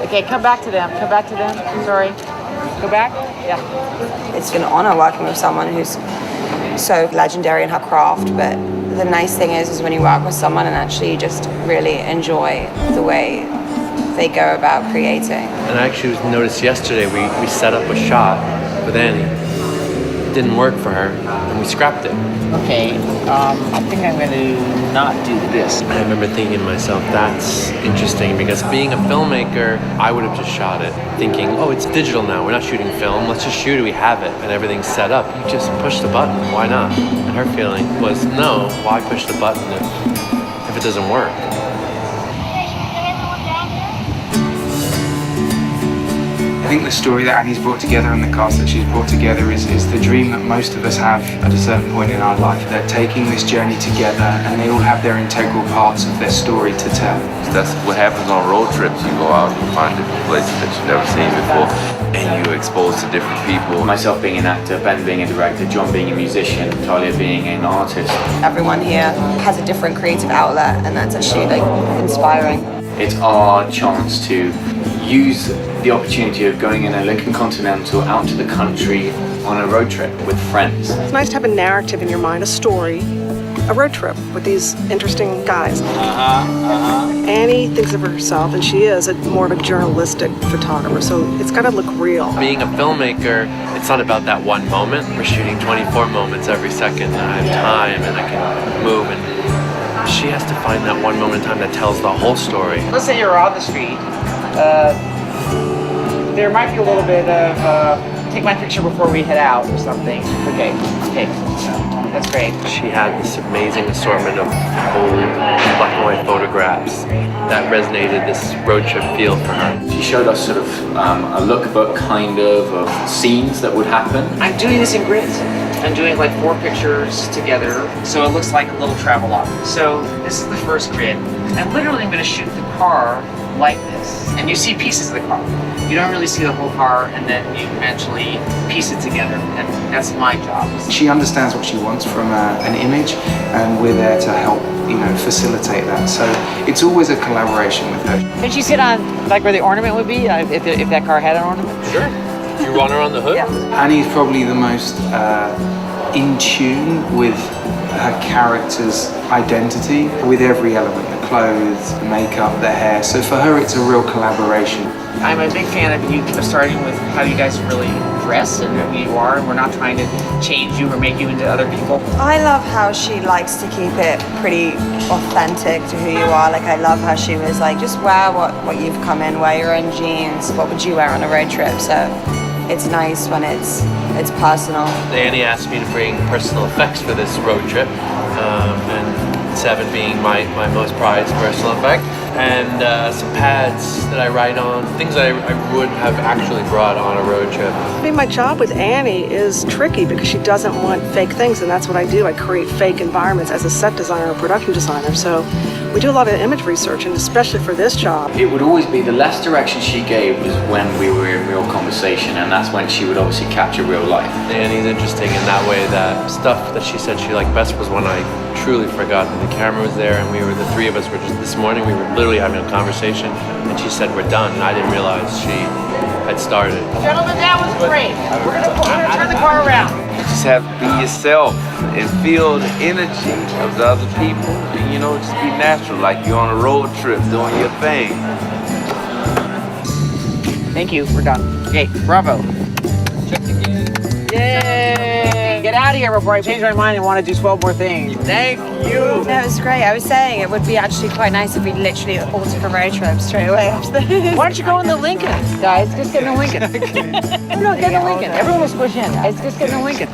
Okay, come back to them. Come back to them. Sorry. Go back. Yeah. It's an honor working with someone who's so legendary in her craft, but the nice thing is when you work with someone and actually you just really enjoy the way they go about creating. And I actually noticed yesterday we set up a shot with Annie. It didn't work for her, and we scrapped it. Okay, I think I'm going to not do this. I remember thinking to myself, that's interesting, because being a filmmaker, I would have just shot it, thinking, oh, it's digital now, we're not shooting film, let's just shoot it, we have it, and everything's set up. You just push the button, why not? And her feeling was, no, why push the button if it doesn't work? I think the story that Annie's brought together and the cast that she's brought together is the dream that most of us have at a certain point in our life. They're taking this journey together and they all have their integral parts of their story to tell. That's what happens on road trips. You go out, you find different places that you've never seen before, and you're exposed to different people. Myself being an actor, Ben being a director, John being a musician, Talia being an artist. Everyone here has a different creative outlet, and that's actually like inspiring. It's our chance to use the opportunity of going in a Lincoln Continental out to the country on a road trip with friends. It's nice to have a narrative in your mind, a story, a road trip with these interesting guys. Annie thinks of herself, and she is more of a journalistic photographer, so it's got to look real. Being a filmmaker, it's not about that one moment. We're shooting 24 moments every second, and I have time, and I can move, and she has to find that one moment in time that tells the whole story. Let's say you're on the street. There might be a little bit of take my picture before we head out or something. Okay, that's great. She had this amazing assortment of old black and white photographs that resonated this road trip feel for her. She showed us sort of a lookbook kind of scenes that would happen. I'm doing this in grids. I'm doing like 4 pictures together, so it looks like a little travel log. So this is the first grid. I'm literally going to shoot the car like this, and you see pieces of the car. You don't really see the whole car, and then you eventually piece it together, and that's my job. She understands what she wants from an image, and we're there to help, facilitate that. So it's always a collaboration with her. Can she sit on like where the ornament would be if that car had an ornament? Sure. You run her on the hood? Yeah. Annie's probably the most in tune with her character's identity, with every element, the clothes, the makeup, the hair. So for her, it's a real collaboration. I'm a big fan of you starting with how you guys really dress and who you are, and we're not trying to change you or make you into other people. I love how she likes to keep it pretty authentic to who you are. Like, I love how she was like, just wear what you've come in, wear your own jeans. What would you wear on a road trip? So it's nice when it's personal. Annie asked me to bring personal effects for this road trip, and 7 being my most prized personal effect, and some pads that I write on, things that I would have actually brought on a road trip. I mean, my job with Annie is tricky because she doesn't want fake things, and that's what I do. I create fake environments as a set designer or production designer. So we do a lot of image research, and especially for this job. It would always be the less direction she gave was when we were in real conversation, and that's when she would obviously capture real life. Annie's interesting in that way that stuff that she said she liked best was when I truly forgot that the camera was there, and the 3 of us were just, this morning we were literally having a conversation, and she said we're done, and I didn't realize she had started. Gentlemen, that was great. We're gonna turn the car around. You just have to be yourself and feel the energy of the other people. And, just be natural, like you're on a road trip doing your thing. Thank you. We're done. Okay, bravo. Check the game. Yay! Get out of here before I change my mind and want to do 12 more things. Thank you. That was great. I was saying it would be actually quite nice if we literally all took a road trip straight away after this. Why don't you go in the Lincoln, guys? Just get in the Lincoln. No, get in the Lincoln. Everyone will squish in. Guys, just get in the Lincoln.